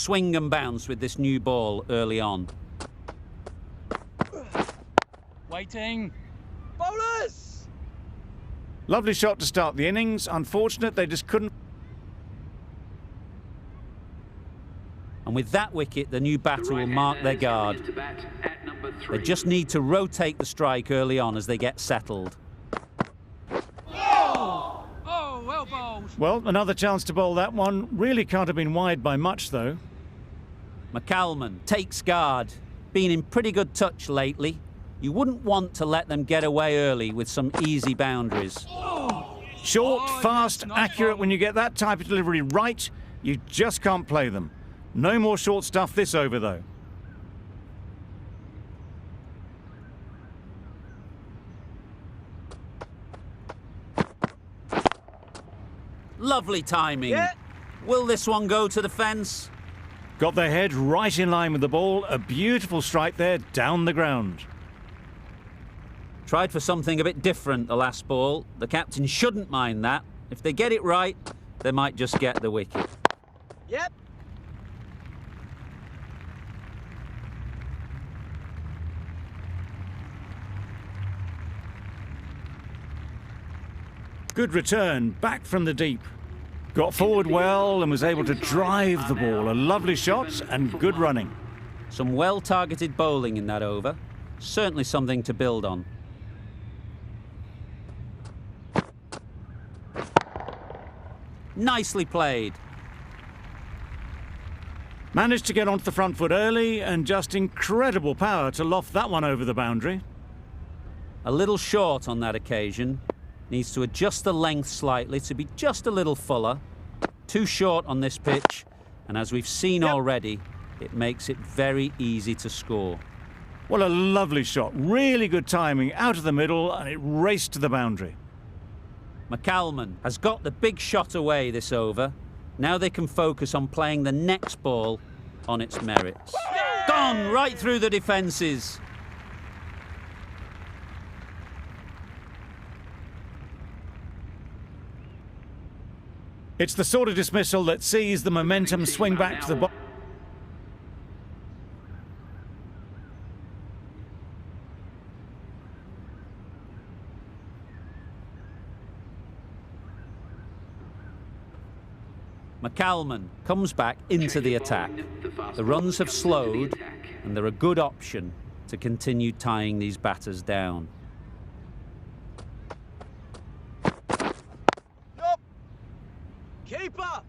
swing and bounce with this new ball early on. Waiting. Bowlers! Lovely shot to start the innings. Unfortunate they just couldn't. And with that wicket, the new batter will mark their guard. They just need to rotate the strike early on as they get settled. Oh, well bowled. Well, another chance to bowl that one. Really can't have been wide by much, though. McCalman takes guard. Been in pretty good touch lately. You wouldn't want to let them get away early with some easy boundaries. Short, fast, yes, not accurate. bowled. When you get that type of delivery right, you just can't play them. No more short stuff this over, though. Lovely timing. Yeah. Will this one go to the fence? Got their head right in line with the ball. A beautiful strike there down the ground. Tried for something a bit different the last ball. The captain shouldn't mind that. If they get it right, they might just get the wicket. Yep. Good return, back from the deep. Got forward well and was able to drive the ball. A lovely shot and good running. Some well-targeted bowling in that over. Certainly something to build on. Nicely played. Managed to get onto the front foot early and just incredible power to loft that one over the boundary. A little short on that occasion. Needs to adjust the length slightly to be just a little fuller. Too short on this pitch, and as we've seen already, it makes it very easy to score. What a lovely shot. Really good timing out of the middle, and it raced to the boundary. McCalman has got the big shot away this over. Now they can focus on playing the next ball on its merits. Gone right through the defences. It's the sort of dismissal that sees the momentum swing back to the bottom. McCalman comes back into the attack. The runs have slowed, and they're a good option to continue tying these batters down. Keeper!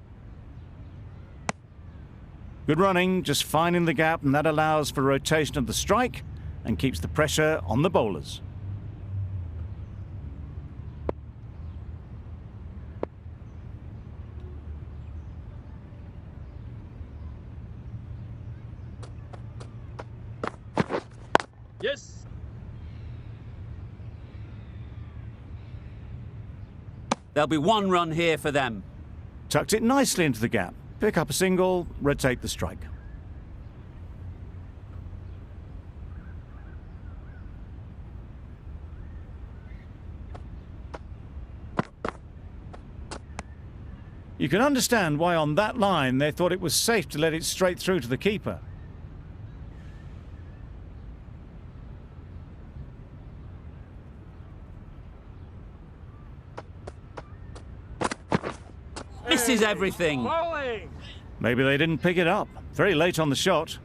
Good running, just finding the gap, and that allows for rotation of the strike and keeps the pressure on the bowlers. Yes! There'll be one run here for them. Tucked it nicely into the gap. Pick up a single, rotate the strike. You can understand why on that line they thought it was safe to let it straight through to the keeper. Misses everything. Bowling! Maybe they didn't pick it up. Very late on the shot.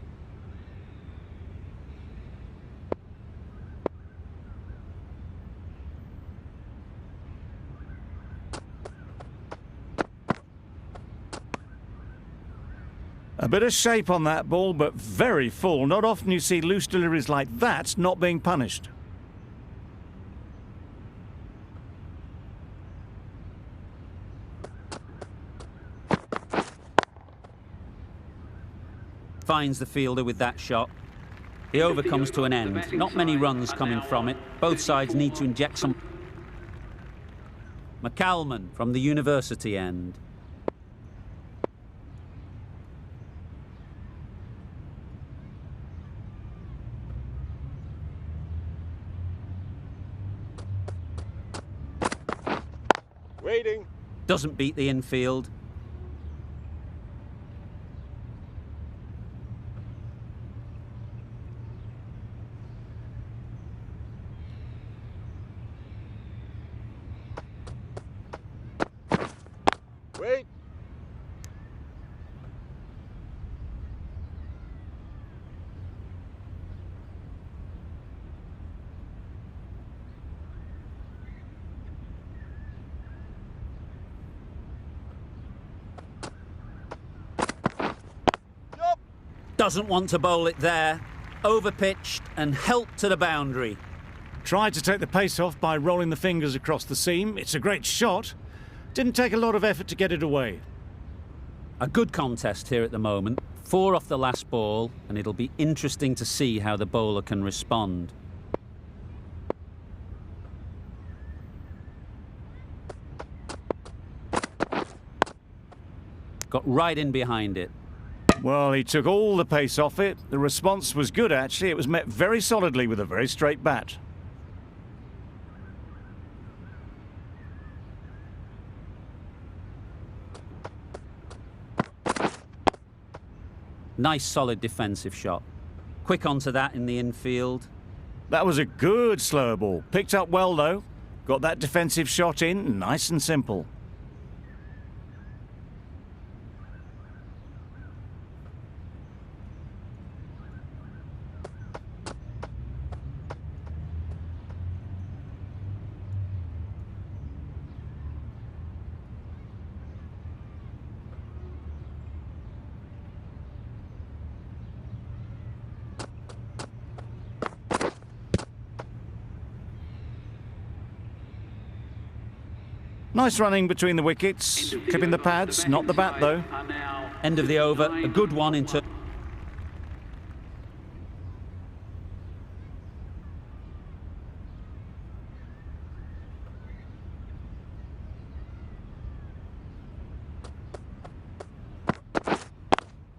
A bit of shape on that ball, but very full. Not often you see loose deliveries like that not being punished. Finds the fielder with that shot. The over comes to an end. Not many runs coming from it. Both sides need to inject some. McCalman from the university end. Waiting. Doesn't beat the infield. Wait. Yup. Doesn't want to bowl it there. Overpitched and helped to the boundary. Tried to take the pace off by rolling the fingers across the seam. It's a great shot. Didn't take a lot of effort to get it away. A good contest here at the moment. 4 off the last ball, and it'll be interesting to see how the bowler can respond. Got right in behind it. Well, he took all the pace off it. The response was good, actually. It was met very solidly with a very straight bat. Nice solid defensive shot. Quick onto that in the infield. That was a good slower ball. Picked up well, though. Got that defensive shot in, nice and simple. Nice running between the wickets, clipping the pads, not the bat though. End of the over, a good one into...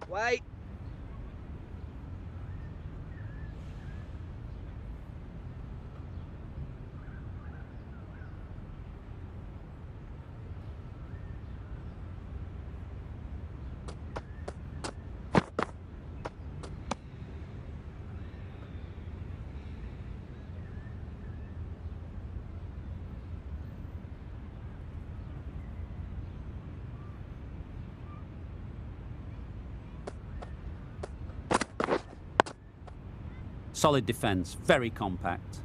Wait. Solid defence, very compact.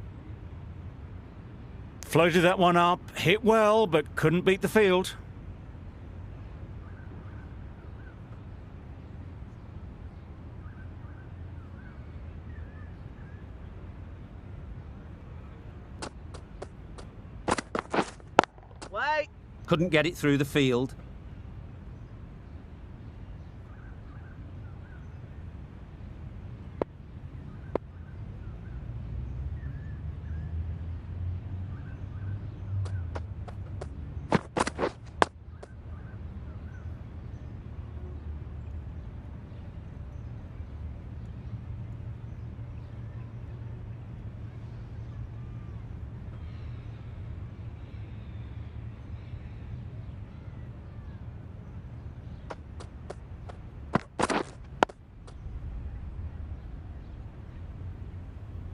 Floated that one up, hit well, but couldn't beat the field. Wait. Couldn't get it through the field.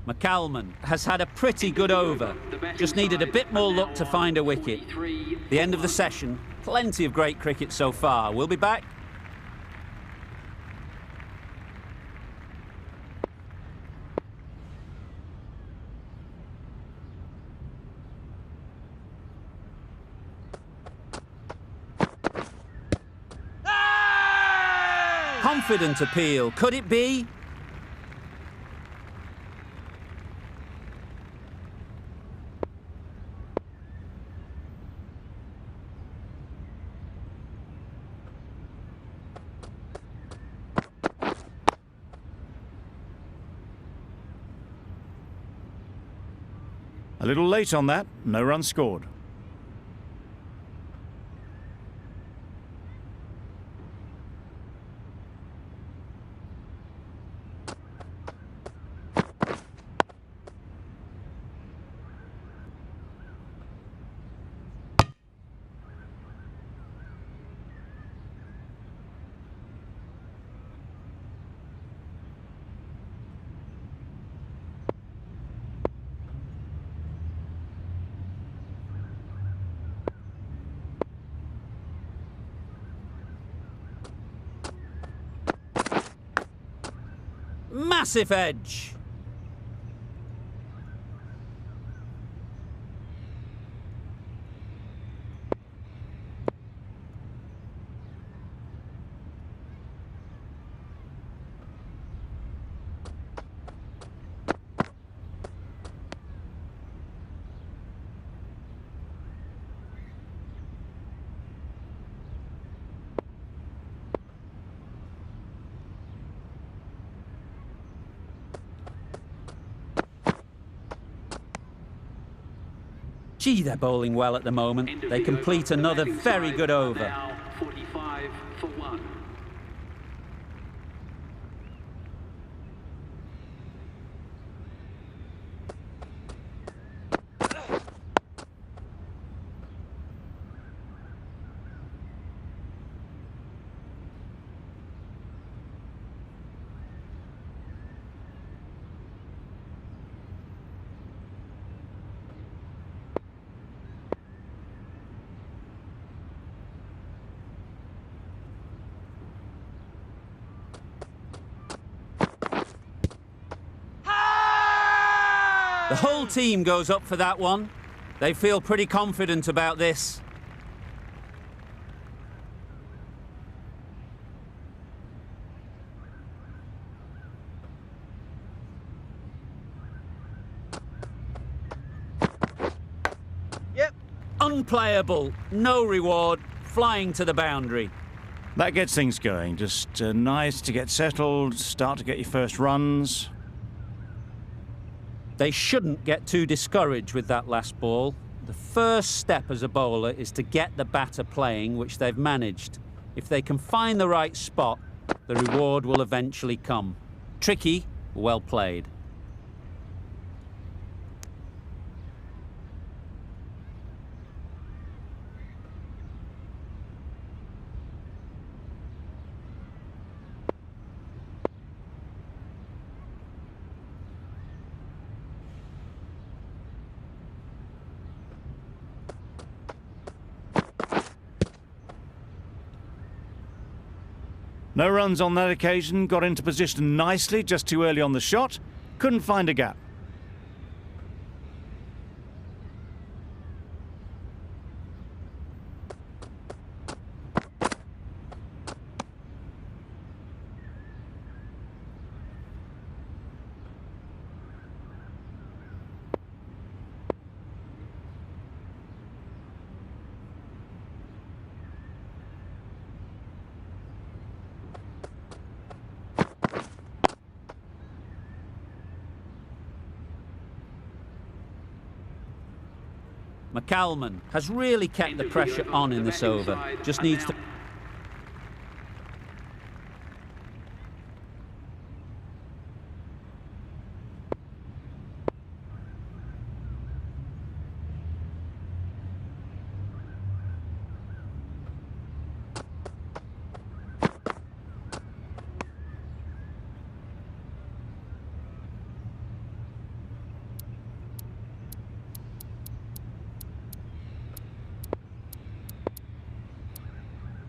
McCalman has had a pretty good over. Just needed a bit more luck to find a wicket. The end of the session. Plenty of great cricket so far. We'll be back. Confident appeal. Could it be? A little late on that, no run scored. Massive edge. Gee, they're bowling well at the moment. They complete another very good over. Now 45 for 1. The whole team goes up for that one. They feel pretty confident about this. Yep. Unplayable, no reward, flying to the boundary. That gets things going. Just nice to get settled, start to get your first runs. They shouldn't get too discouraged with that last ball. The first step as a bowler is to get the batter playing, which they've managed. If they can find the right spot, the reward will eventually come. Tricky, well played. No runs on that occasion, got into position nicely, just too early on the shot. Couldn't find a gap. McCalman has really kept the pressure on in this over. Just needs to...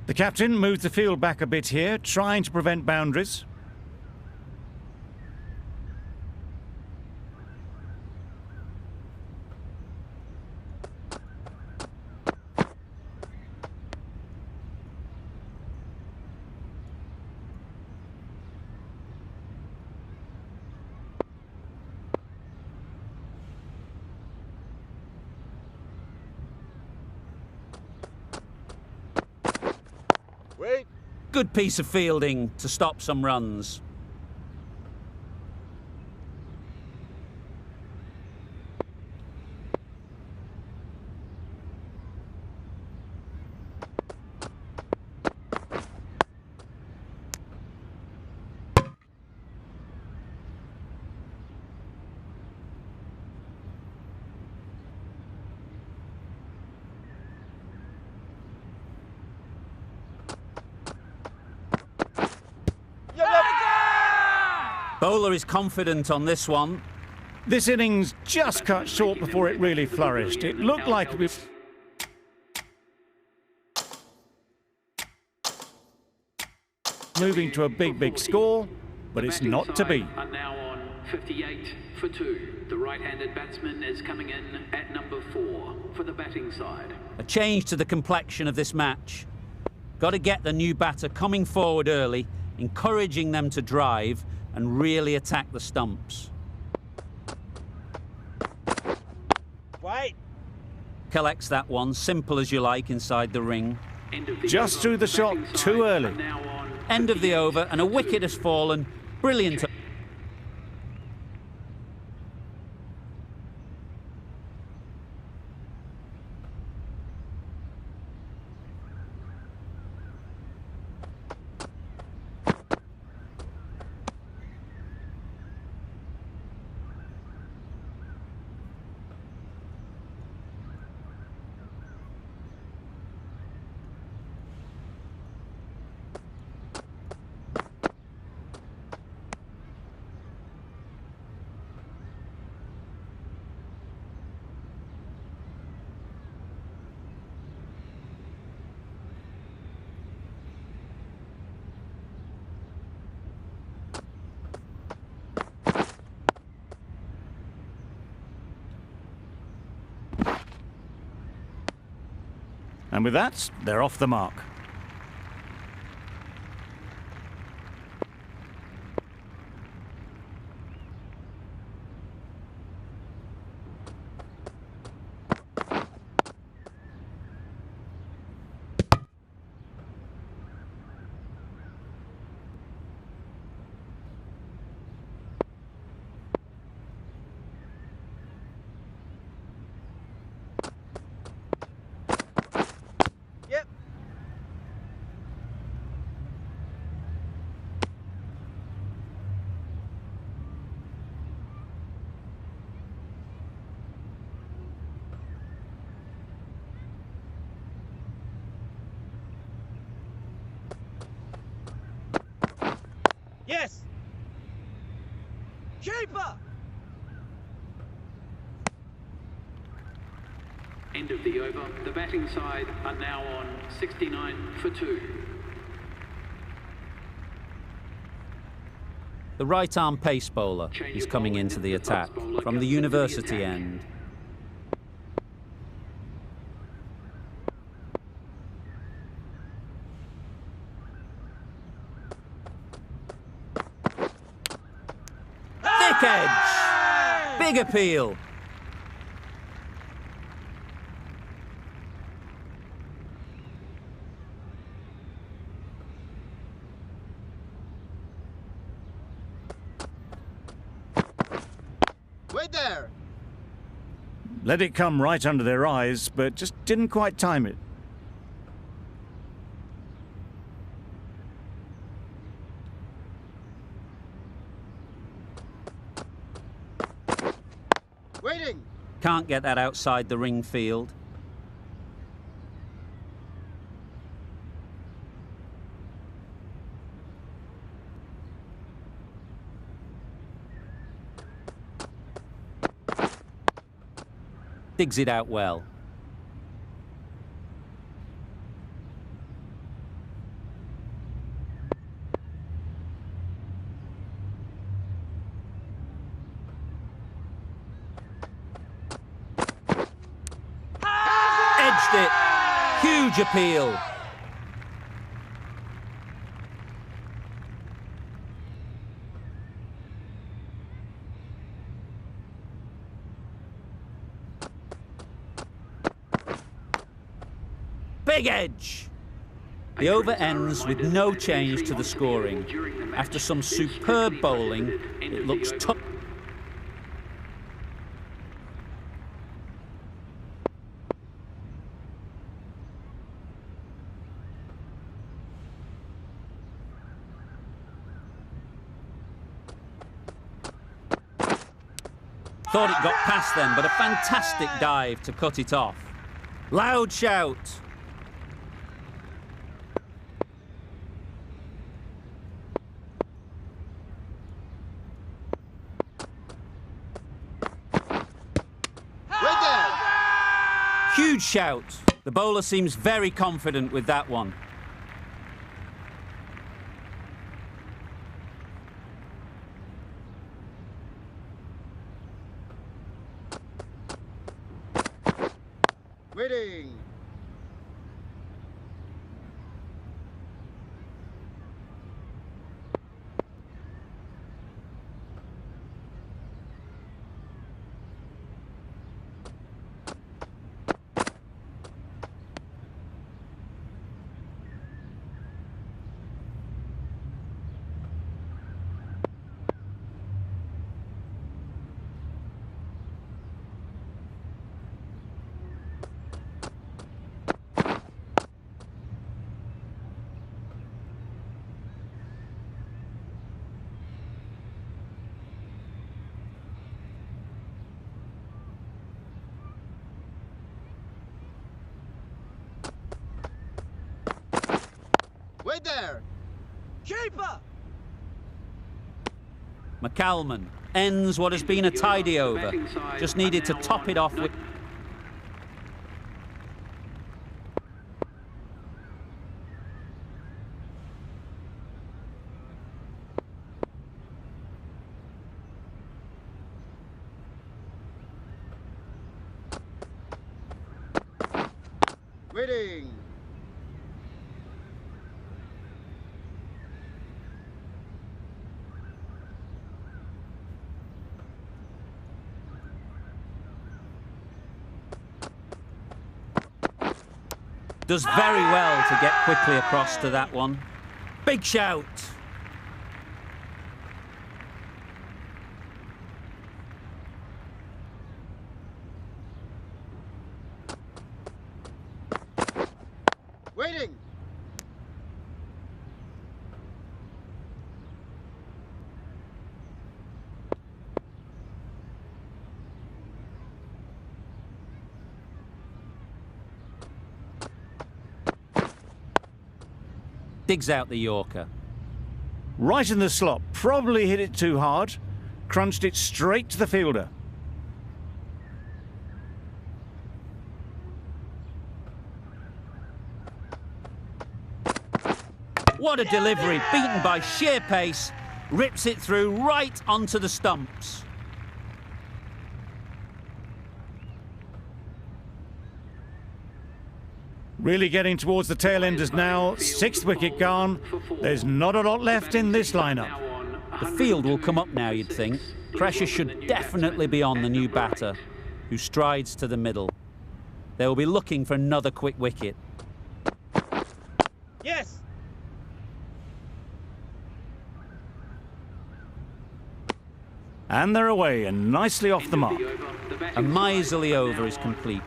The captain moved the field back a bit here, trying to prevent boundaries. Wait. Good piece of fielding to stop some runs. Bowler is confident on this one. This innings just cut short before it really flourished. It looked like we... moving to a big score. but it's Batting not to be. side are now on 58 for 2. The right-handed batsman is coming in at number 4 for the batting side. A change to the complexion of this match. Got to get the new batter coming forward early, encouraging them to drive and really attack the stumps. Wait. Collects that one, simple as you like, inside the ring. End of the Just over. threw the shot Batting too side early. are now on End of the 58. over, and a wicket has fallen. Brilliant. And with that, they're off the mark. Yep. Yes. Keeper. End of the over. The batting side are now on 69 for 2. The right-arm pace bowler is coming into the attack from the university end. Thick edge! Big appeal! Wait there. Let it come right under their eyes, but just didn't quite time it. Waiting. Can't get that outside the ring field. Digs it out well. Edged it. Huge appeal. Big edge. The over ends with no change to the scoring. After some superb bowling, it looks tough. Thought it got past them, but a fantastic dive to cut it off. Loud shout. Wait there. Huge shout. The bowler seems very confident with that one. Waiting. Wait there. Keeper. McCalman ends what has been a tidy over. Just needed to top it off with... Waiting. Does very well to get quickly across to that one. Big shout. Waiting. Digs out the Yorker. Right in the slot. Probably hit it too hard. Crunched it straight to the fielder. What a delivery, beaten by sheer pace. Rips it through right onto the stumps. Really getting towards the tail enders now. 6th wicket gone. There's not a lot left in this lineup. The field will come up now, you'd think. Pressure should definitely be on the new batter, who strides to the middle. They will be looking for another quick wicket. Yes. And they're away and nicely off the mark. A miserly over is complete.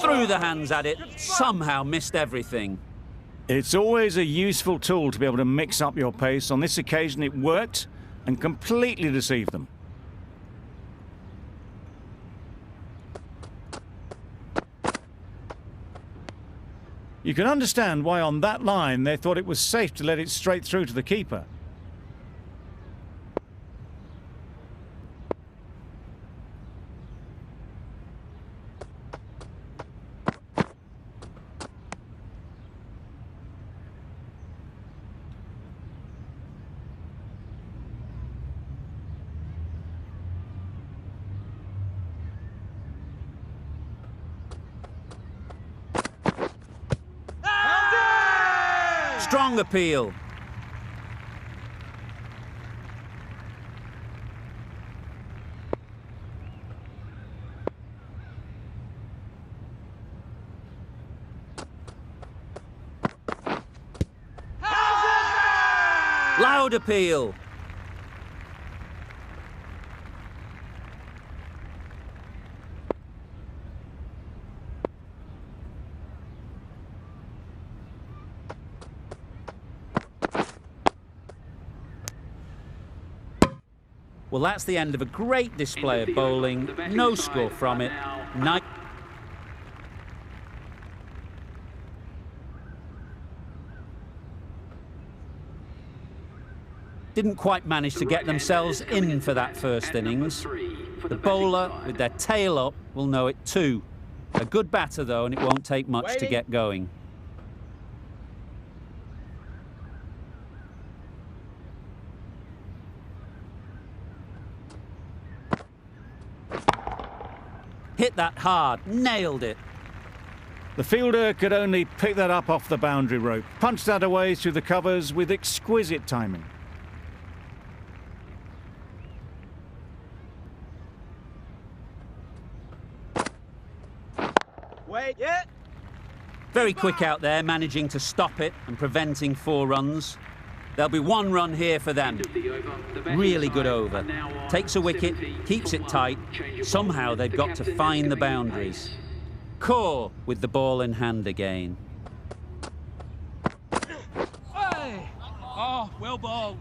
Threw the hands at it, somehow missed everything. It's always a useful tool to be able to mix up your pace. On this occasion it worked and completely deceived them. You can understand why on that line they thought it was safe to let it straight through to the keeper. Strong appeal. Loud appeal. Well, that's the end of a great display of bowling. No score from it. Didn't quite manage to get themselves in for that first innings. The bowler, with their tail up, will know it too. A good batter, though, and it won't take much to get going. Hit that hard, nailed it. The fielder could only pick that up off the boundary rope, punched that away through the covers with exquisite timing. Wait, yeah. Very quick out there, managing to stop it and preventing 4 runs. There'll be 1 run here for them. Really good over. Takes a wicket, keeps it tight. Somehow they've got to find the boundaries. Core with the ball in hand again. Hey! Oh, well bowled.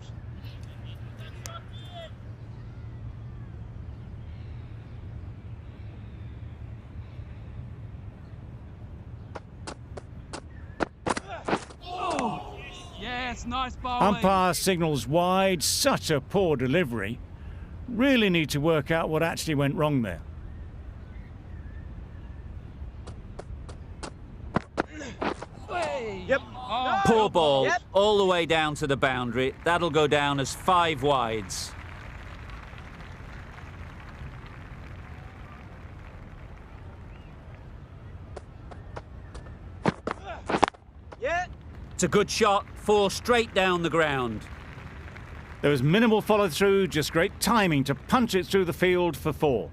Yes, nice bowling. Umpire signals wide, such a poor delivery. Really need to work out what actually went wrong there. Hey. Yep. Oh, Poor ball, Yep. all the way down to the boundary. That'll go down as 5 wides. Yeah. It's a good shot, 4 straight down the ground. There was minimal follow-through, just great timing to punch it through the field for 4.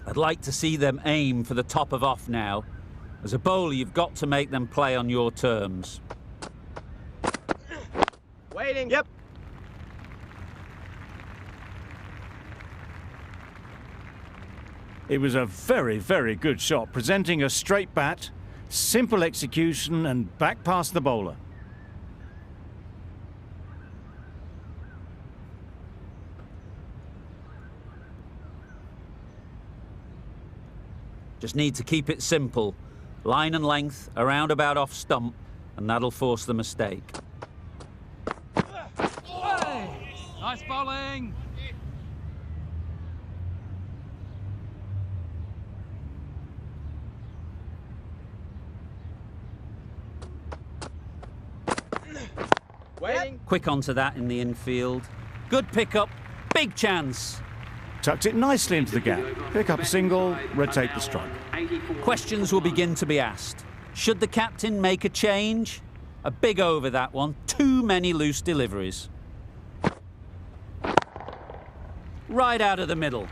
I'd like to see them aim for the top of off now. As a bowler, you've got to make them play on your terms. Waiting. Yep. It was a very, very good shot, presenting a straight bat, simple execution and back past the bowler. Just need to keep it simple. Line and length, around about off stump, and that'll force the mistake. Hey. Nice bowling. Waiting. Quick onto that in the infield. Good pickup, big chance. Tucked it nicely into the gap. Pick up a single, rotate the strike. Questions will begin to be asked. Should the captain make a change? A big over that one, too many loose deliveries. Right out of the middle.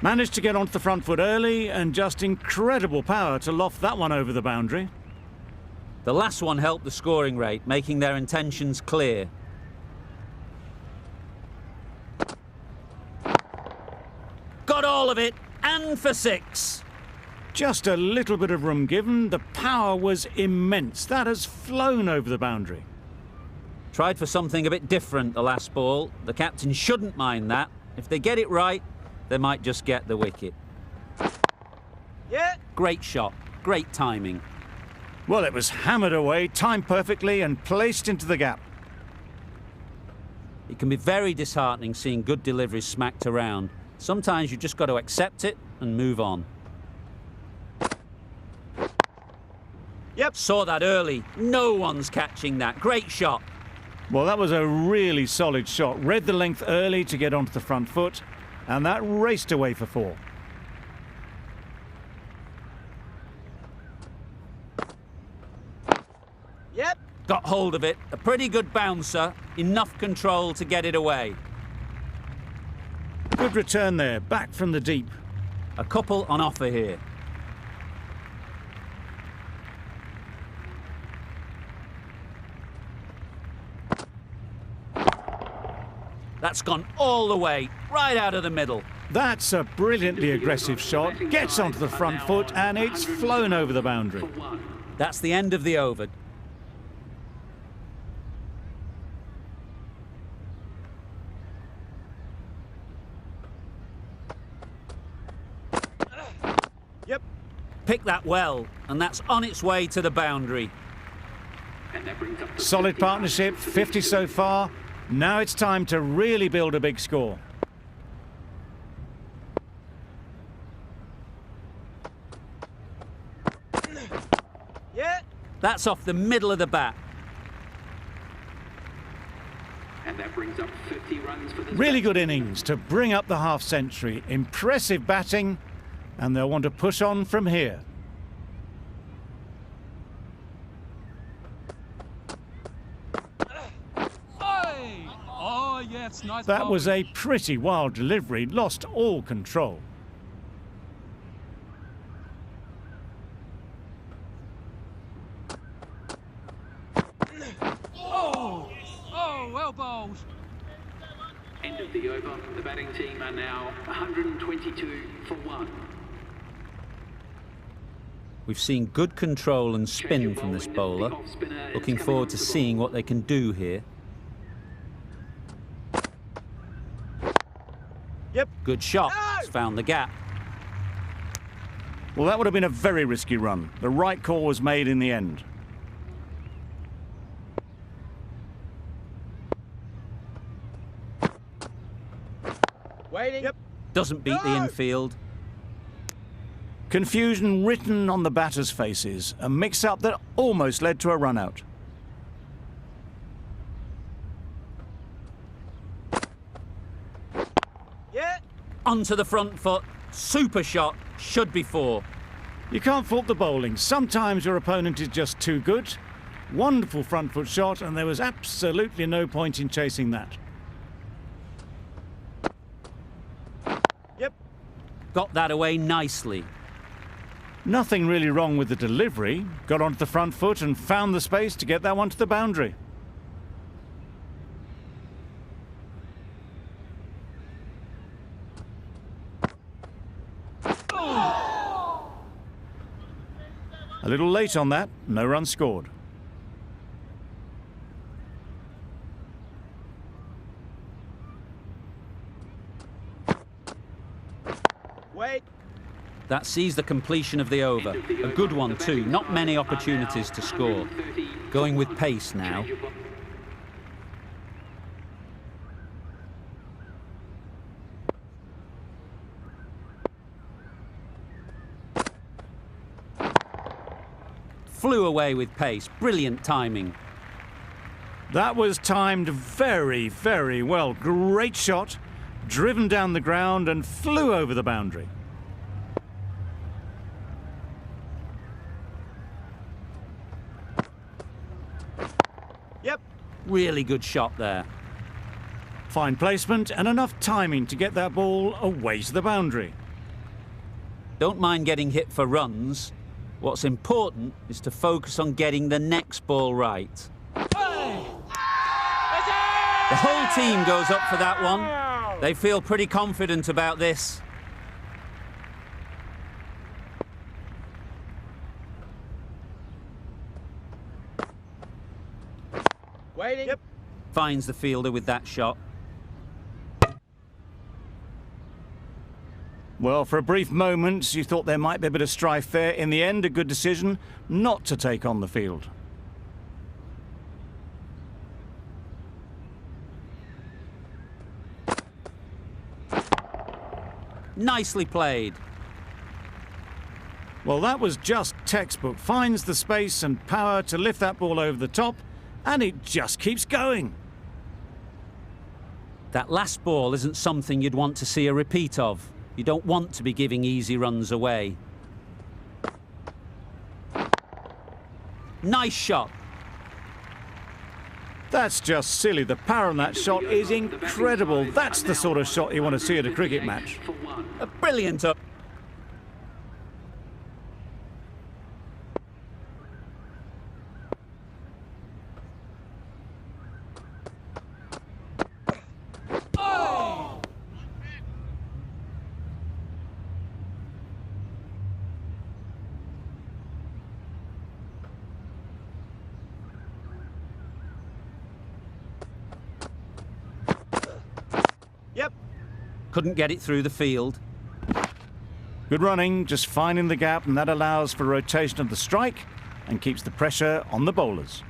Managed to get onto the front foot early and just incredible power to loft that one over the boundary. The last one helped the scoring rate, making their intentions clear. Got all of it, and for 6. Just a little bit of room given. The power was immense. That has flown over the boundary. Tried for something a bit different the last ball. The captain shouldn't mind that. If they get it right, they might just get the wicket. Yeah. Great shot, great timing. Well, it was hammered away, timed perfectly and placed into the gap. It can be very disheartening seeing good deliveries smacked around. Sometimes you've just got to accept it and move on. Yep. Saw that early. No one's catching that. Great shot. Well, that was a really solid shot. Read the length early to get onto the front foot, and that raced away for 4. Yep. Got hold of it. A pretty good bouncer. Enough control to get it away. Good return there, back from the deep. A couple on offer here. That's gone all the way, right out of the middle. That's a brilliantly aggressive shot. Gets onto the front foot and it's flown over the boundary. That's the end of the over. Yep. Picked that well, and that's on its way to the boundary. Solid partnership, 50 so far. Now it's time to really build a big score. Yeah. That's off the middle of the bat. And that brings up 50 runs for this. Really good innings to bring up the half-century. Impressive batting, and they'll want to push on from here. Hey! Oh, yeah, it's nice That bowling. was a pretty wild delivery, lost all control. Oh, well bowled. End of the over. The batting team are now 122 for 1. We've seen good control and spin from this bowler. Looking forward to seeing what they can do here. Yep. Good shot. He's found the gap. Well, that would have been a very risky run. The right call was made in the end. Waiting. Yep. Doesn't beat the infield. Confusion written on the batters' faces. A mix-up that almost led to a run-out. Yeah. Onto the front foot. Super shot. Should be 4. You can't fault the bowling. Sometimes your opponent is just too good. Wonderful front foot shot, and there was absolutely no point in chasing that. Yep. Got that away nicely. Nothing really wrong with the delivery. Got onto the front foot and found the space to get that one to the boundary. A little late on that, no run scored. Wait. That sees the completion of the over. A good one too. Not many opportunities to score. Going with pace now. Flew away with pace. Brilliant timing. That was timed very, very well. Great shot, driven down the ground and flew over the boundary. Yep. Really good shot there. Fine placement and enough timing to get that ball away to the boundary. Don't mind getting hit for runs. What's important is to focus on getting the next ball right. Hey! The whole team goes up for that one. They feel pretty confident about this. Waiting. Yep. Finds the fielder with that shot. Well, for a brief moment, you thought there might be a bit of strife there. In the end, a good decision not to take on the field. Nicely played. Well, that was just textbook. Finds the space and power to lift that ball over the top, and it just keeps going. That last ball isn't something you'd want to see a repeat of. You don't want to be giving easy runs away. Nice shot. That's just silly. The power on that shot is incredible. That's the sort of shot you want to see at a cricket match. A brilliant up. Yep. Couldn't get it through the field. Good running, just finding the gap, and that allows for rotation of the strike and keeps the pressure on the bowlers.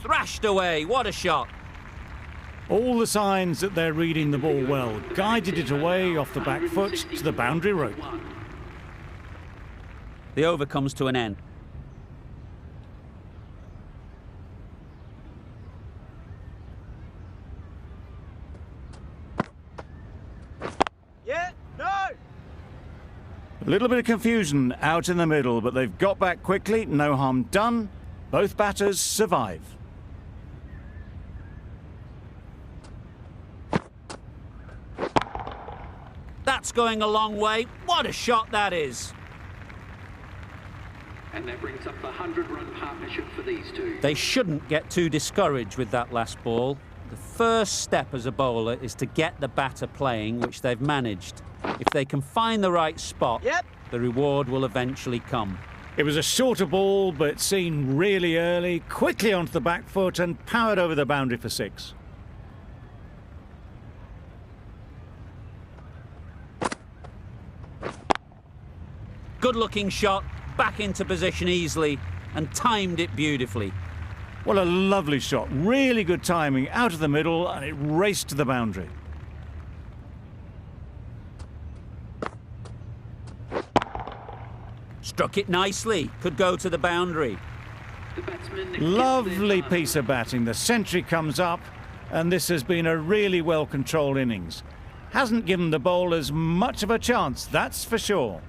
Thrashed away. What a shot. All the signs that they're reading the ball well. Guided it away off the back foot to the boundary rope. The over comes to an end. Yeah, no! A little bit of confusion out in the middle, but they've got back quickly. No harm done. Both batters survive. That's going a long way. What a shot that is. And that brings up the 100-run partnership for these two. They shouldn't get too discouraged with that last ball. The first step as a bowler is to get the batter playing, which they've managed. If they can find the right spot, Yep. the reward will eventually come. It was a shorter ball, but seen really early, quickly onto the back foot and powered over the boundary for 6. Good-looking shot, back into position easily, and timed it beautifully. Well, a lovely shot. Really good timing out of the middle, and it raced to the boundary. Struck it nicely, could go to the boundary. The batsman Lovely piece of batting. The century comes up, and this has been a really well-controlled innings. Hasn't given the bowlers much of a chance, that's for sure.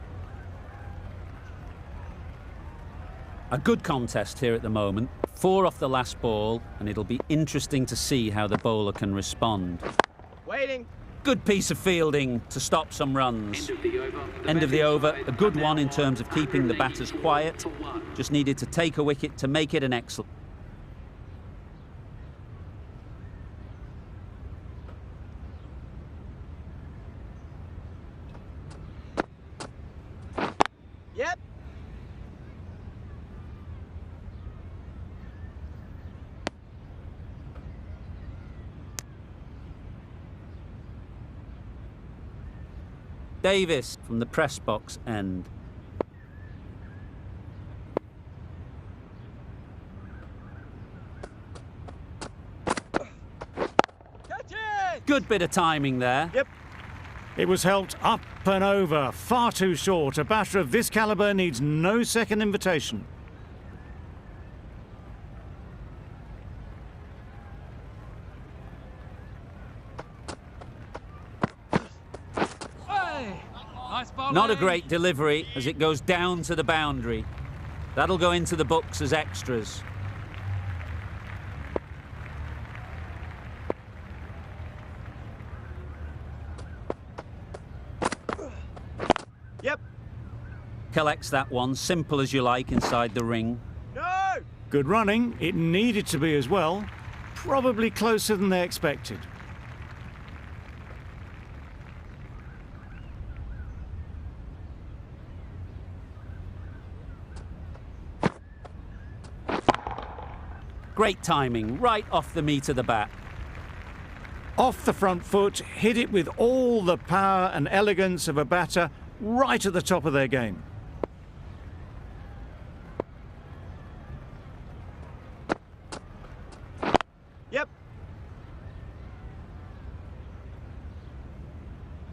A good contest here at the moment. 4 off the last ball, and it'll be interesting to see how the bowler can respond. Waiting. Good piece of fielding to stop some runs. End of the over. End of the over, a good one in terms of keeping the batters quiet. Just needed to take a wicket to make it an excellent. Yep. Davis from the press box end. Catch it! Good bit of timing there. Yep. It was helped up and over, far too short. A batter of this calibre needs no second invitation. Hey! Nice bowling. Not a great delivery as it goes down to the boundary. That'll go into the books as extras. Yep. Collects that one, simple as you like, inside the ring. No! Good running. It needed to be as well. Probably closer than they expected. Great timing, right off the meat of the bat. Off the front foot, hit it with all the power and elegance of a batter right at the top of their game. Yep.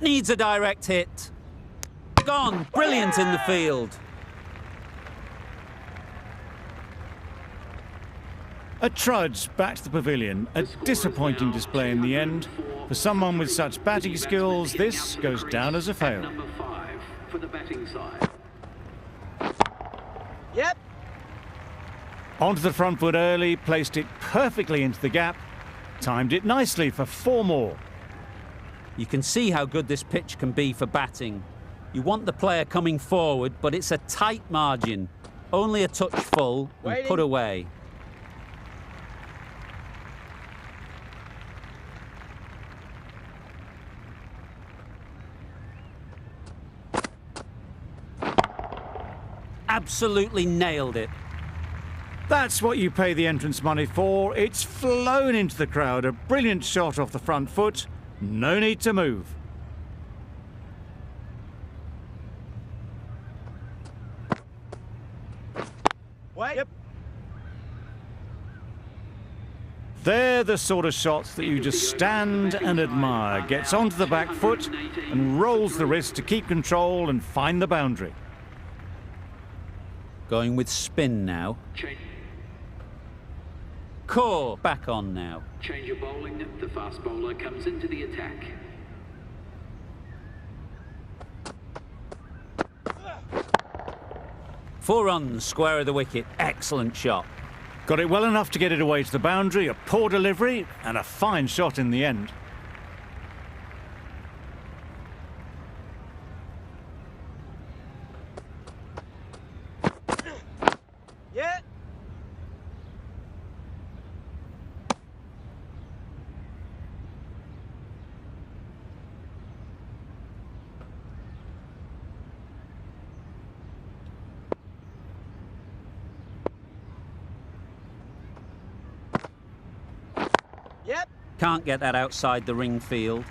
Needs a direct hit. Gone, brilliant in the field. A trudge back to the pavilion. A disappointing display in the end. For someone with such batting skills, this goes down as a fail. Number 5 for the batting side. Yep. Onto the front foot early, placed it perfectly into the gap. Timed it nicely for 4 more. You can see how good this pitch can be for batting. You want the player coming forward, but it's a tight margin. Only a touch full and Waiting. put away. Absolutely nailed it. That's what you pay the entrance money for. It's flown into the crowd. A brilliant shot off the front foot. No need to move. Wait. Yep. They're the sort of shots that you just stand and admire. Gets onto the back foot and rolls the wrist to keep control and find the boundary. Going with spin now. Core back on now. Change your bowling. The fast bowler comes into the attack. Four runs, square of the wicket. Excellent shot. Got it well enough to get it away to the boundary, a poor delivery and a fine shot in the end. Yeah. Yep. Can't get that outside the ring field.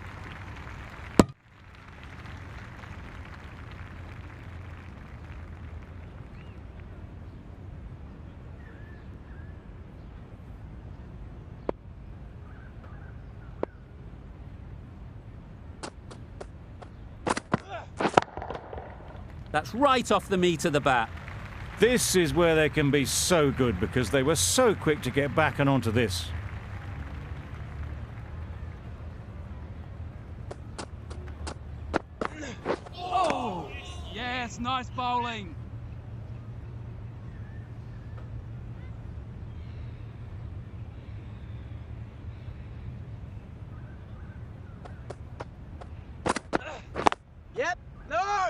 That's right off the meat of the bat. This is where they can be so good because they were so quick to get back and onto this. Oh, yes, nice bowling. Yep. No.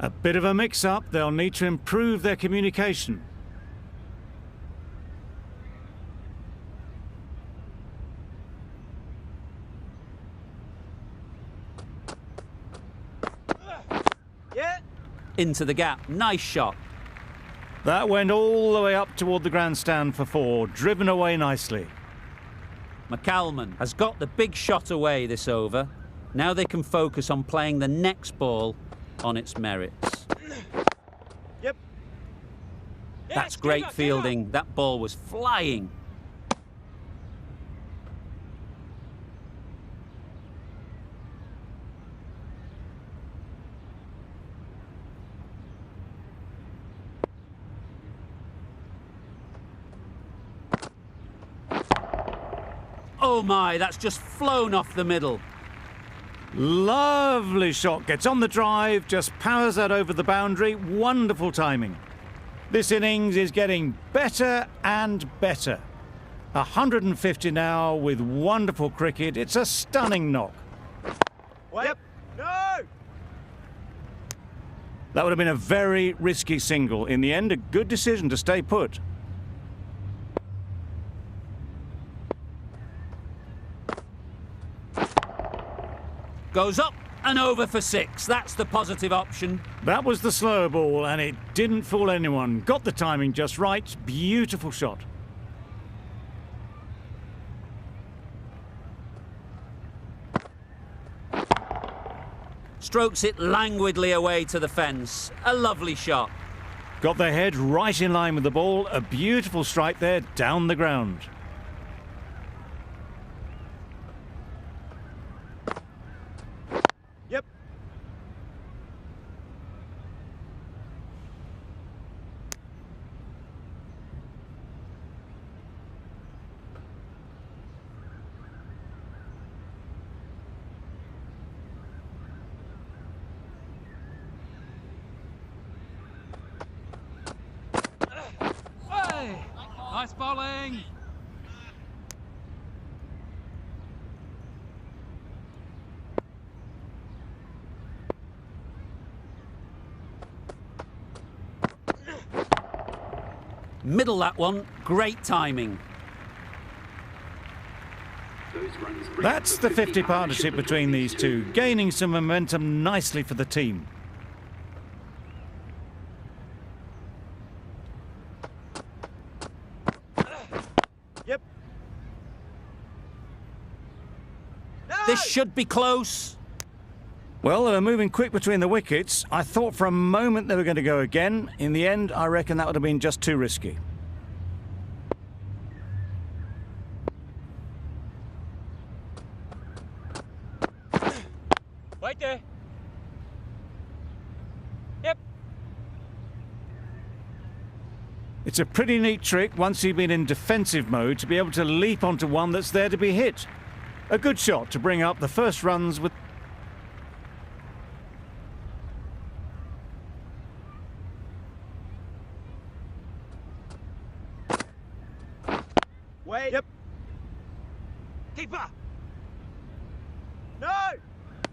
A bit of a mix-up, they'll need to improve their communication. Yeah. Into the gap. Nice shot. That went all the way up toward the grandstand for four, driven away nicely. McCalman has got the big shot away this over. Now they can focus on playing the next ball on its merits. Yep. That's great fielding. That ball was flying. Oh my, that's just flown off the middle. Lovely shot, gets on the drive, just powers that over the boundary. Wonderful timing. This innings is getting better and better. 150 now with wonderful cricket. It's a stunning knock. Yep. No. That would have been a very risky single. In the end, a good decision to stay put. Goes up and over for six. That's the positive option. That was the slower ball, and it didn't fool anyone. Got the timing just right. Beautiful shot. Strokes it languidly away to the fence. A lovely shot. Got their head right in line with the ball. A beautiful strike there down the ground. Yep. Hey, nice bowling. Middle that one. Great timing. Those runs bring That's up the 50 partnership between these two, gaining some momentum nicely for the team. Yep. No. This should be close. Well, they were moving quick between the wickets. I thought for a moment they were going to go again. In the end, I reckon that would have been just too risky. there. Yep. It's a pretty neat trick once you've been in defensive mode to be able to leap onto one that's there to be hit. A good shot to bring up the first runs with... Wait. Yep. Keeper. No.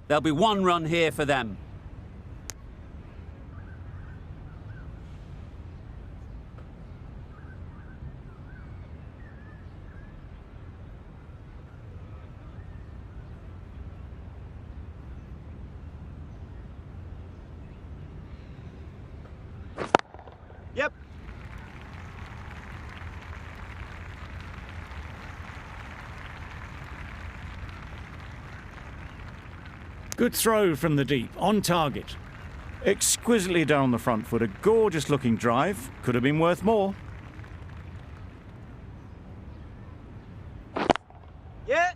There'll be one run here for them. Yep. Good throw from the deep, on target. Exquisitely done on the front foot, a gorgeous looking drive. Could have been worth more. Yeah.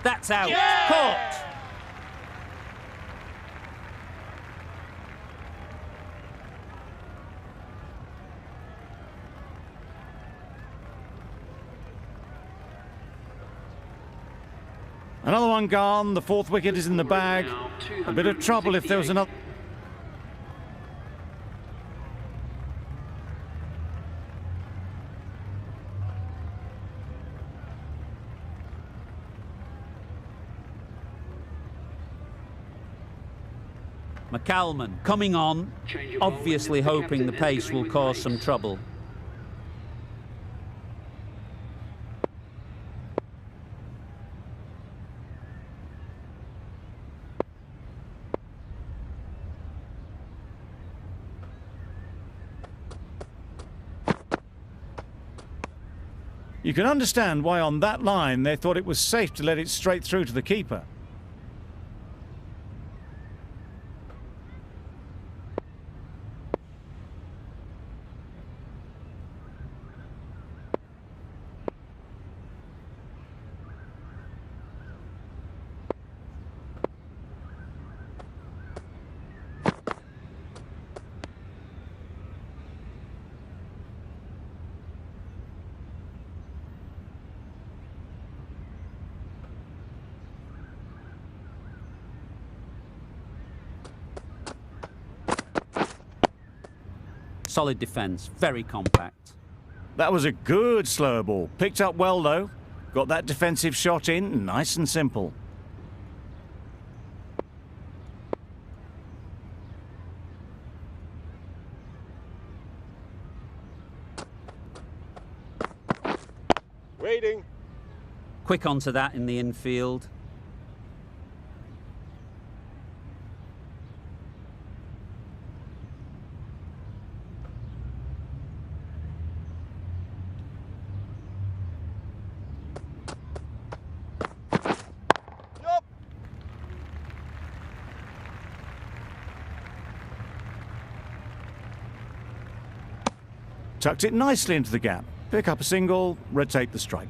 That's out. Yeah! Caught. Another one gone, the fourth wicket is in the bag. A bit of trouble if there was another... McCalman coming on, obviously hoping the pace will cause some trouble. You can understand why on that line they thought it was safe to let it straight through to the keeper. Solid defence, very compact. That was a good slower ball. Picked up well though. Got that defensive shot in, nice and simple. Waiting. Quick onto that in the infield. Yup. Tucked it nicely into the gap. Pick up a single, rotate the strike.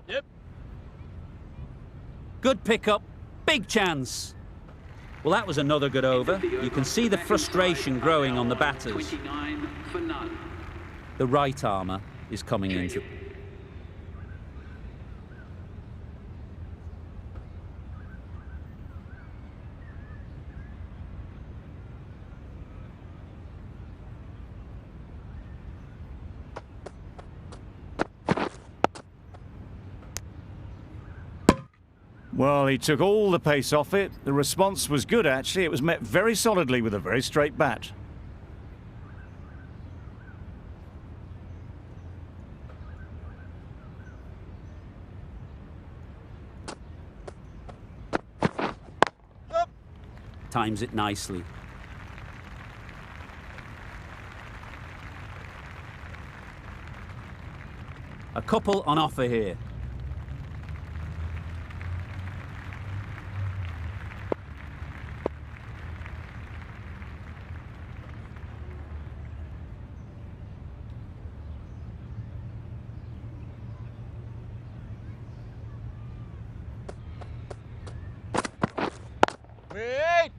Yep. Good pickup, big chance. Well, that was another good over. You can see the frustration growing on the batters. 29 for none. The right armour is coming into... Well, he took all the pace off it. The response was good, actually. It was met very solidly with a very straight bat. Yup. Times it nicely. A couple on offer here. Wait!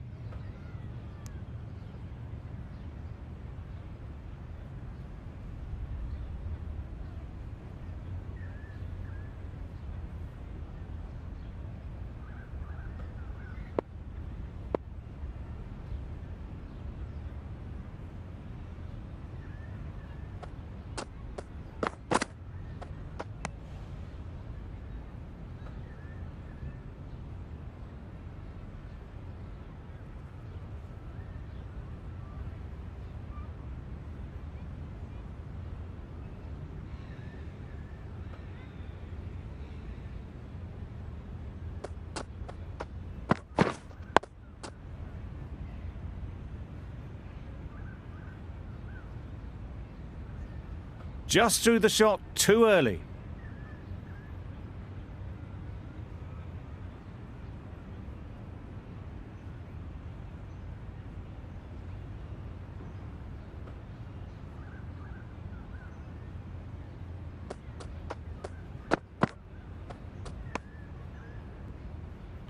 Just threw the shot too early.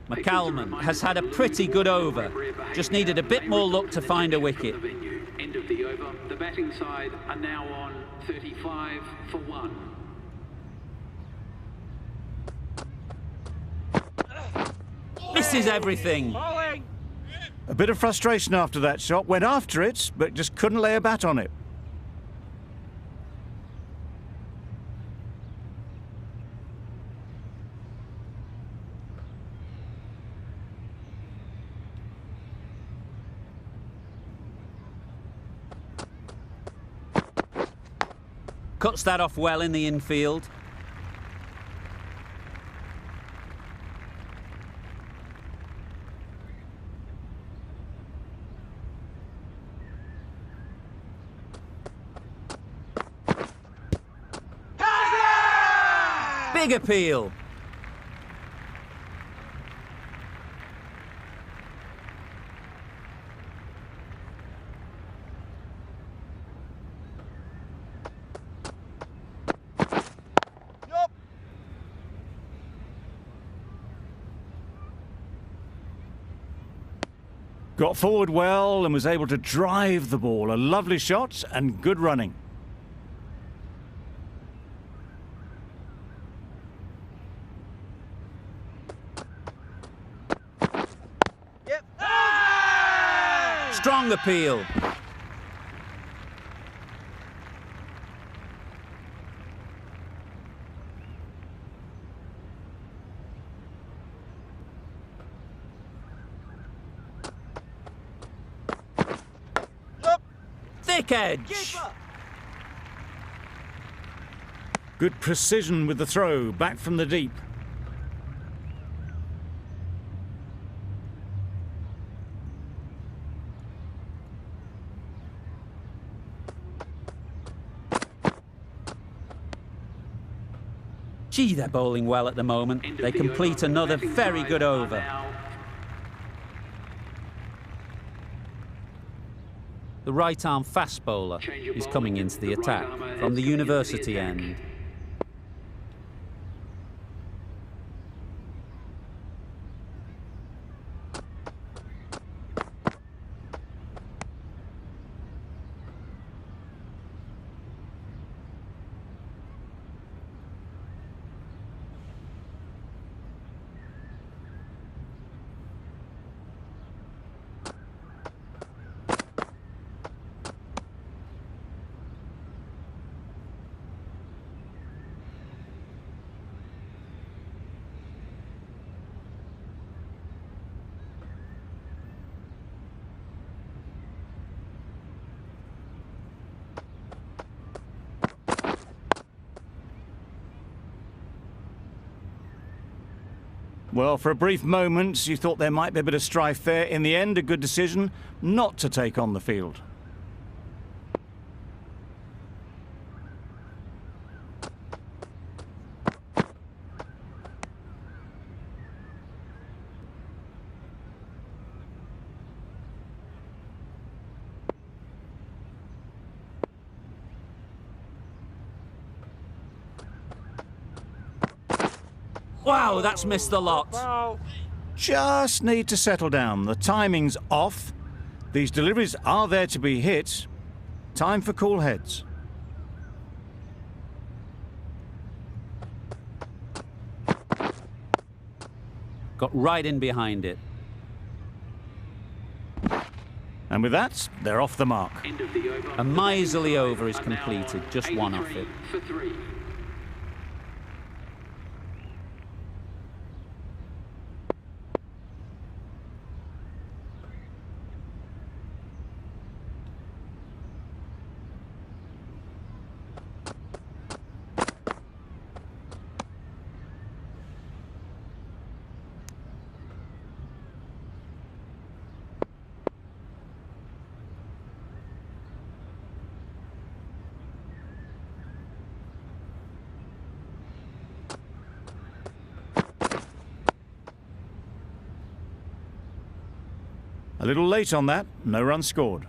McCalman has had a pretty good over. Just needed a bit more luck to find a wicket. End of the over. The batting side are now on 35 for 1. Misses everything. Bowling! A bit of frustration after that shot. Went after it, but just couldn't lay a bat on it. Cuts that off well in the infield. Big appeal. Yup! Got forward well and was able to drive the ball. A lovely shot and good running. Yep! Strong appeal. Yup! Thick edge. Keeper! Good precision with the throw, back from the deep. Gee, they're bowling well at the moment. End of They the complete over. another Batting very side good are over. now The right-arm fast bowler Change of is bowling. coming into the The right attack armour from is the coming into the university attack. end. Well, for a brief moment, you thought there might be a bit of strife there. In the end, a good decision not to take on the field. Wow, that's missed the lot. Foul. Just need to settle down. The timing's off. These deliveries are there to be hit. Time for cool heads. Got right in behind it. And with that, they're off the mark. End of the over. A miserly over is Are now completed, just one off 83 it. For 3. A little late on that, no run scored.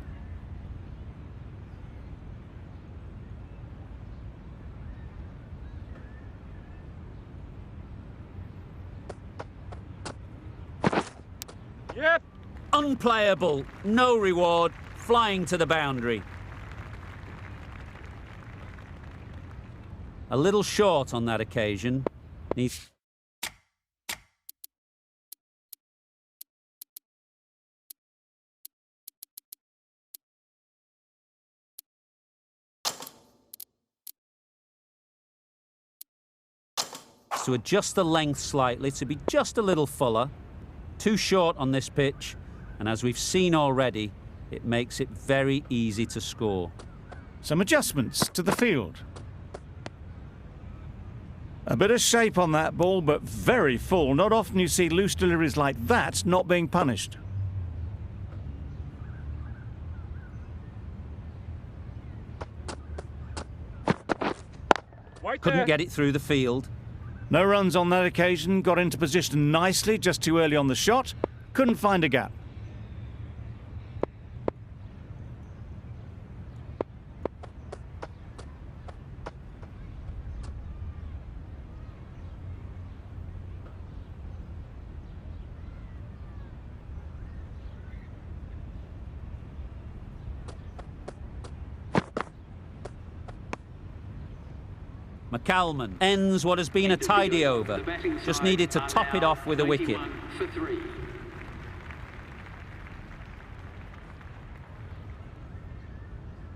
Yep. Unplayable, no reward, flying to the boundary. A little short on that occasion. Needs... to adjust the length slightly to be just a little fuller. Too short on this pitch, and as we've seen already, it makes it very easy to score. Some adjustments to the field. A bit of shape on that ball, but very full. Not often you see loose deliveries like that not being punished. Wait Couldn't there. get it through the field. No runs on that occasion, got into position nicely, just too early on the shot. Couldn't find a gap. McCalman ends what has been a tidy over. Just needed to top it off with a wicket. For 3.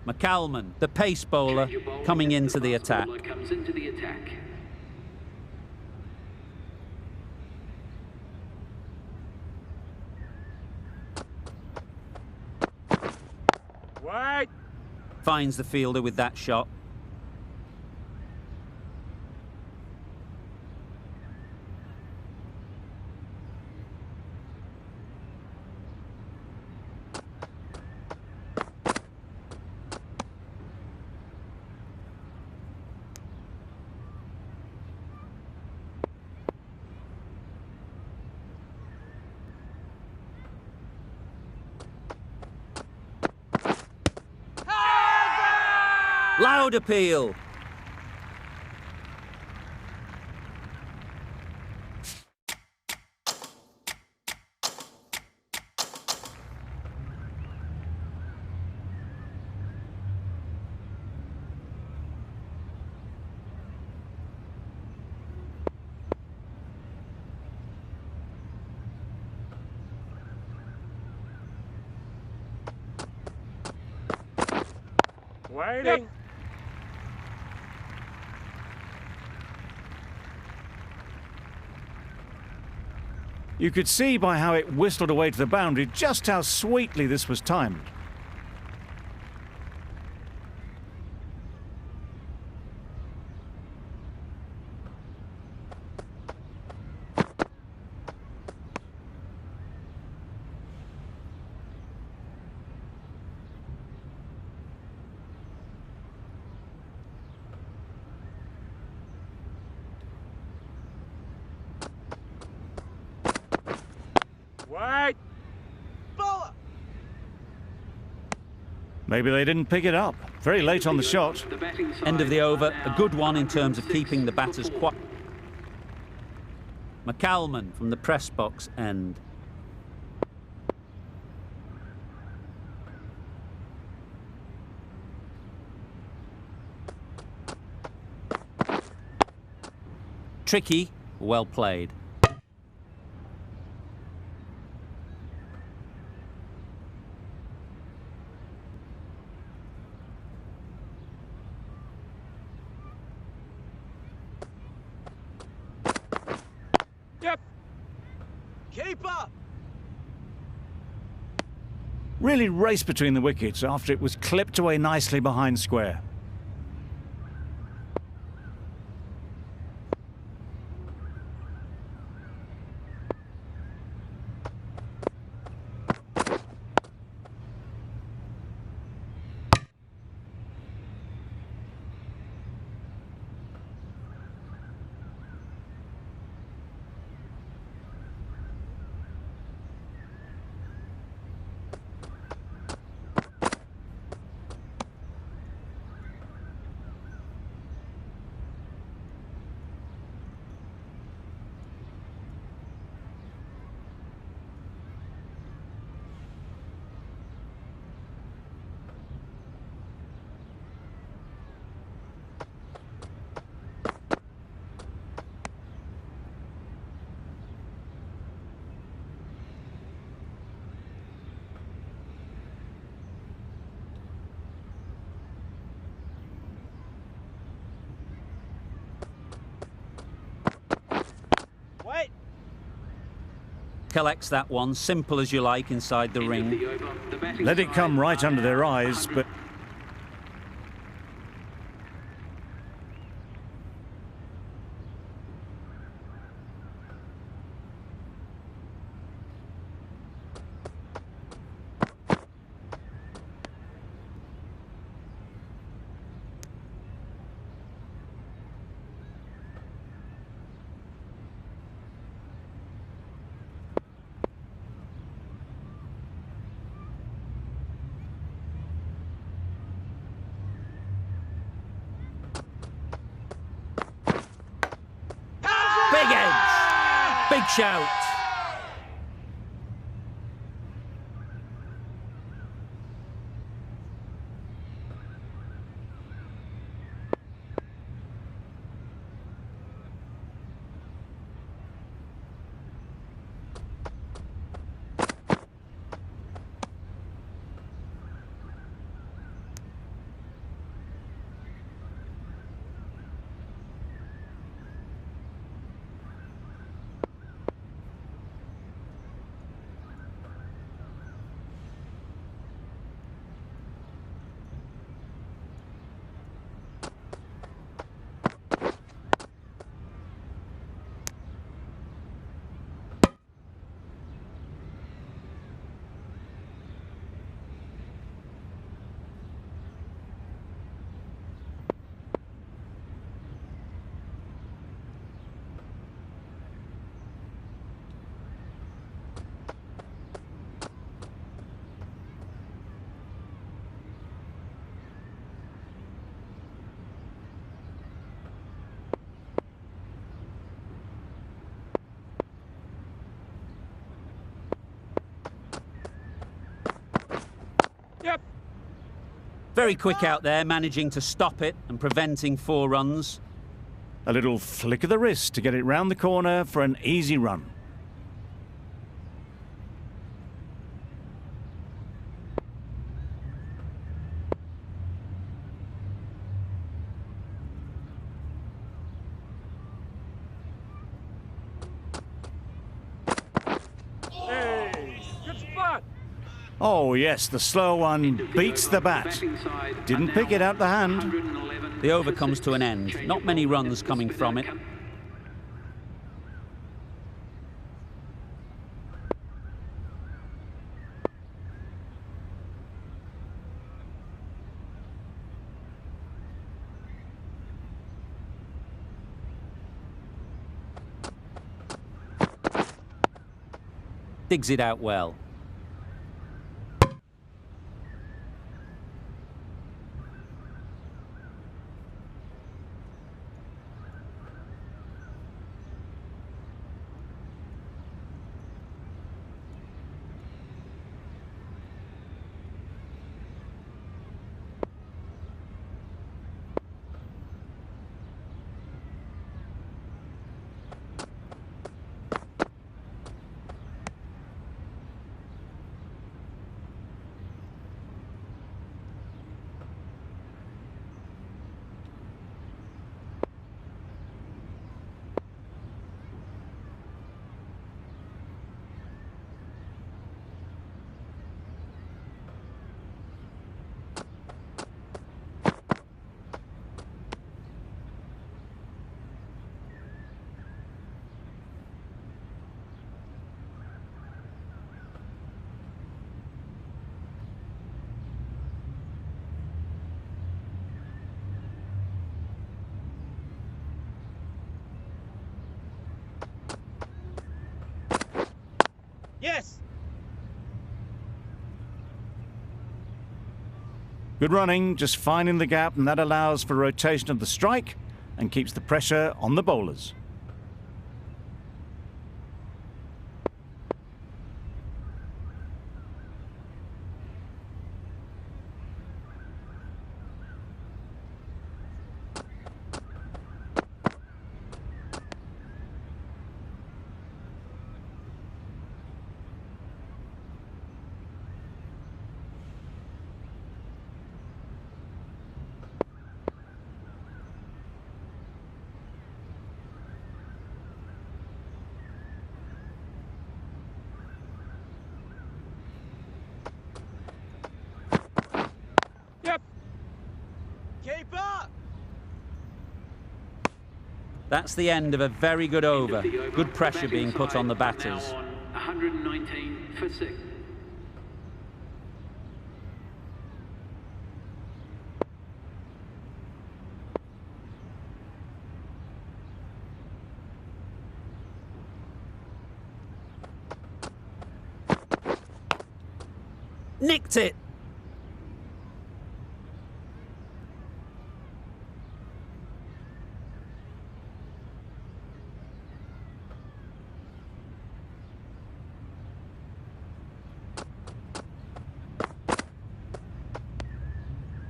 McCalman, the pace bowler, coming into the attack. Comes into the attack. Wait. Finds the fielder with that shot. Loud appeal. Waiting. You could see by how it whistled away to the boundary just how sweetly this was timed. Wait. Bowler. Maybe they didn't pick it up. Very late on the shot. The batting side End of the over. are A now good one in terms of 106 keeping the batters for 4. quiet. McCalman from the press box end. Tricky, well played. Yep. Keeper. Really raced between the wickets after it was clipped away nicely behind square. Wait. Collects that one, simple as you like, inside the ring. Let it come right under their eyes, but Big edge! Big shout! Yep. Very quick out there, managing to stop it and preventing 4 runs. a little flick of the wrist to get it round the corner for an easy run. Hey, good spot. Oh yes, the slow one beats the bat. Didn't pick it out the hand. The over comes to an end. Not many runs coming from it. Digs it out well. Yes. Good running, just finding the gap, and that allows for rotation of the strike and keeps the pressure on the bowlers. Yep. Keeper. That's the end of a very good over. Good pressure being put on the batters. Now on 119 for 6. Nicked it!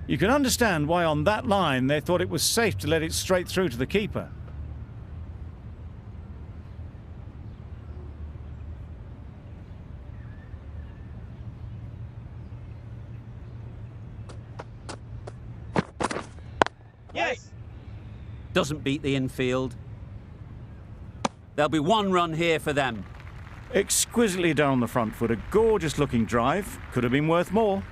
You can understand why on that line they thought it was safe to let it straight through to the keeper. Yes. Doesn't beat the infield. There'll be one run here for them. Exquisitely done on the front foot, a gorgeous looking drive. Could have been worth more.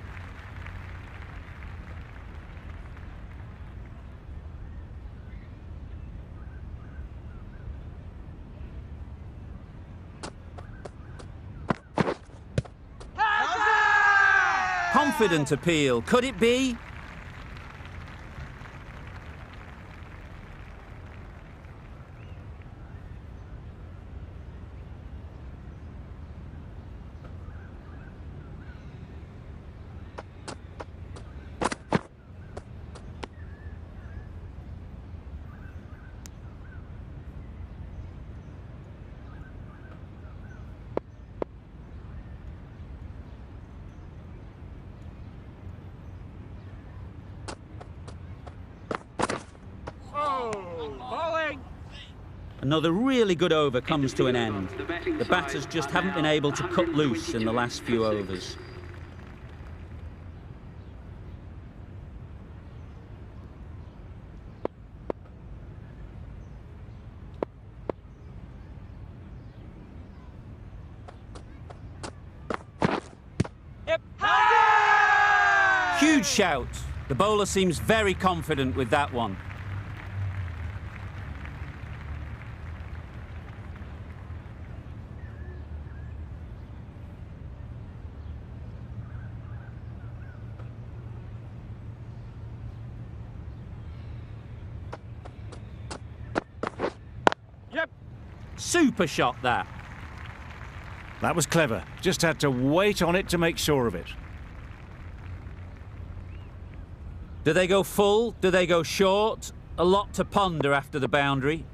Confident appeal. Could it be? Bowling. Another really good over comes to an end. The batters just haven't been able to cut loose in the last few overs. Yep. Huge shout. The bowler seems very confident with that one. Yep. Super shot that. That was clever. Just had to wait on it to make sure of it. Do they go full? Do they go short? A lot to ponder after the boundary.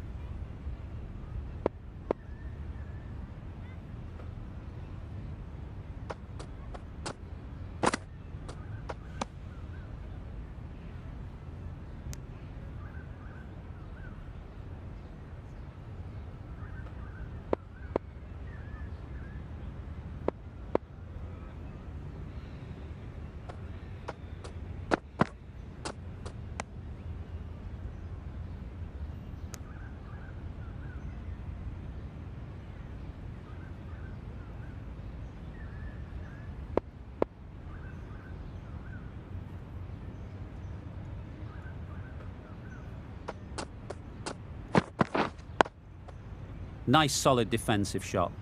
Nice solid defensive shot.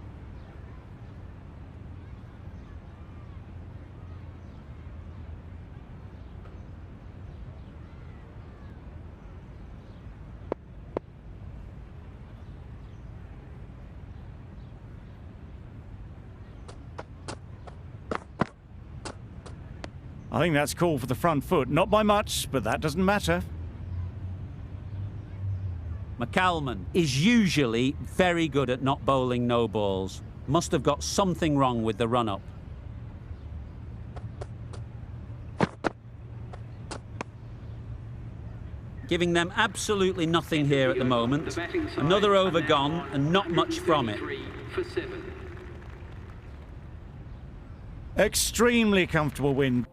I think that's called for the front foot. Not by much, but that doesn't matter. McCalman is usually very good at not bowling no balls. Must have got something wrong with the run-up. Giving them absolutely nothing here at the moment. Another over gone and not much from it. For 7. Extremely comfortable win.